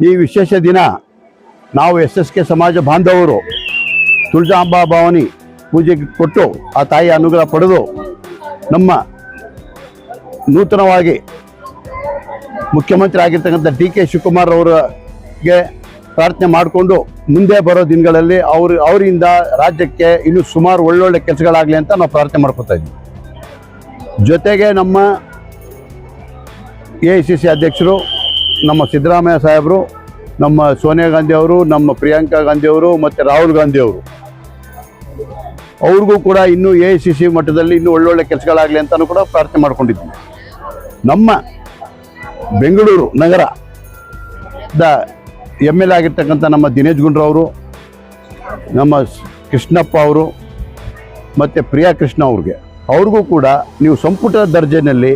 ಈ ವಿಶೇಷ ದಿನ ನಾವು SSK ಸಮಾಜ ಬಾಂಧವರು ತುಳಜಾಂಬಾ ಭವಾನಿ ಪೂಜೆಗೆ ಕೊಟ್ಟು ಆ ತಾಯಿ ಅನುಗ್ರಹ ಪಡೆದು ನಮ್ಮ ನೂತನವಾಗಿ ಮುಖ್ಯಮಂತ್ರಿ ಆಗಿರ್ತಕ್ಕಂಥ DK ಶಿವಕುಮಾರ್ ಅವರಿಗೆ ಪ್ರಾರ್ಥನೆ ಮಾಡಿಕೊಂಡು ಮುಂದೆ ಬರೋ ದಿನಗಳಲ್ಲಿ ಅವರಿಂದ ರಾಜ್ಯಕ್ಕೆ ಇನ್ನೂ ಸುಮಾರು ಒಳ್ಳೊಳ್ಳೆ ಕೆಲಸಗಳಾಗಲಿ ಅಂತ ನಾವು ಪ್ರಾರ್ಥನೆ ಮಾಡ್ಕೊತಾ ಇದ್ವಿ. ಜೊತೆಗೆ ನಮ್ಮ AICC ಅಧ್ಯಕ್ಷರು ನಮ್ಮ ಸಿದ್ದರಾಮಯ್ಯ ಸಾಹೇಬರು, ನಮ್ಮ ಸೋನಿಯಾ ಗಾಂಧಿ ಅವರು, ನಮ್ಮ ಪ್ರಿಯಾಂಕಾ ಗಾಂಧಿ ಅವರು ಮತ್ತು ರಾಹುಲ್ ಗಾಂಧಿ ಅವರು ಅವ್ರಿಗೂ ಕೂಡ ಇನ್ನೂ AICC ಮಟ್ಟದಲ್ಲಿ ಇನ್ನೂ ಒಳ್ಳೊಳ್ಳೆ ಕೆಲಸಗಳಾಗಲಿ ಅಂತಲೂ ಕೂಡ ಪ್ರಾರ್ಥನೆ ಮಾಡ್ಕೊಂಡಿದ್ವಿ. ನಮ್ಮ ಬೆಂಗಳೂರು ನಗರದ MLA ಆಗಿರ್ತಕ್ಕಂಥ ನಮ್ಮ ದಿನೇಶ್ ಗುಂಡ್ರವರು, ನಮ್ಮ ಕೃಷ್ಣಪ್ಪ ಅವರು ಮತ್ತು ಪ್ರಿಯಾ ಕೃಷ್ಣ ಅವ್ರಿಗೂ ಕೂಡ ನೀವು ಸಂಪುಟ ದರ್ಜೆಯಲ್ಲಿ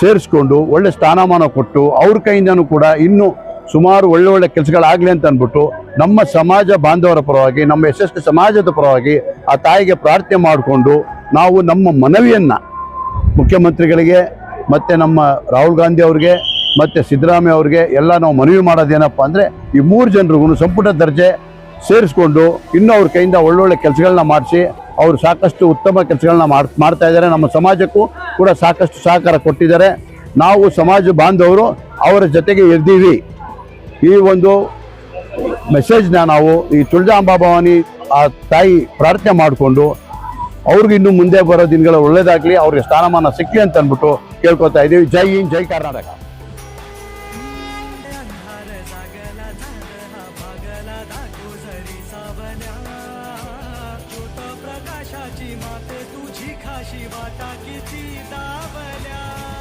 ಸೇರಿಸ್ಕೊಂಡು ಒಳ್ಳೆ ಸ್ಥಾನಮಾನ ಕೊಟ್ಟು ಅವ್ರ ಕೈಯಿಂದನೂ ಕೂಡ ಇನ್ನೂ ಸುಮಾರು ಒಳ್ಳೊಳ್ಳೆ ಕೆಲಸಗಳಾಗಲಿ ಅಂತ ಅಂದ್ಬಿಟ್ಟು ನಮ್ಮ ಸಮಾಜ ಬಾಂಧವರ ಪರವಾಗಿ, ನಮ್ಮ SSK ಸಮಾಜದ ಪರವಾಗಿ ಆ ತಾಯಿಗೆ ಪ್ರಾರ್ಥನೆ ಮಾಡಿಕೊಂಡು ನಾವು ನಮ್ಮ ಮನವಿಯನ್ನು ಮುಖ್ಯಮಂತ್ರಿಗಳಿಗೆ ಮತ್ತು ನಮ್ಮ ರಾಹುಲ್ ಗಾಂಧಿ ಅವ್ರಿಗೆ ಮತ್ತು ಸಿದ್ದರಾಮಯ್ಯ ಅವ್ರಿಗೆ ಎಲ್ಲ ನಾವು ಮನವಿ ಮಾಡೋದೇನಪ್ಪ ಅಂದರೆ ಈ 3 ಜನರಿಗೂ ಸಂಪುಟ ದರ್ಜೆ ಸೇರಿಸ್ಕೊಂಡು ಇನ್ನೂ ಅವ್ರ ಕೈಯಿಂದ ಒಳ್ಳೊಳ್ಳೆ ಕೆಲಸಗಳನ್ನ ಮಾಡಿಸಿ ಅವರು ಸಾಕಷ್ಟು ಉತ್ತಮ ಕೆಲಸಗಳನ್ನ ಮಾಡ್ತಾ ಇದ್ದಾರೆ. ನಮ್ಮ ಸಮಾಜಕ್ಕೂ ಕೂಡ ಸಾಕಷ್ಟು ಸಹಕಾರ ಕೊಟ್ಟಿದ್ದಾರೆ. ನಾವು ಸಮಾಜ ಬಾಂಧವರು ಅವರ ಜೊತೆಗೆ ಇದ್ದೀವಿ. ಈ ಒಂದು ಮೆಸೇಜ್ನ ನಾವು ಈ ತುಳಜಾಂಬಾ ಭವಾನಿ ಆ ತಾಯಿ ಪ್ರಾರ್ಥನೆ ಮಾಡಿಕೊಂಡು ಅವ್ರಿಗೆ ಇನ್ನು ಮುಂದೆ ಬರೋ ದಿನಗಳ ಒಳ್ಳೇದಾಗಲಿ, ಅವ್ರಿಗೆ ಸ್ಥಾನಮಾನ ಸಿಕ್ಕಲಿ ಅಂತ ಅಂದ್ಬಿಟ್ಟು ಕೇಳ್ಕೊತಾ ಇದ್ದೀವಿ. ಜೈ ಹಿಂದ್, ಜೈ ಕರ್ನಾಟಕ. प्रकाशाची माते तुझी खाशी वाटा किती दावल्या.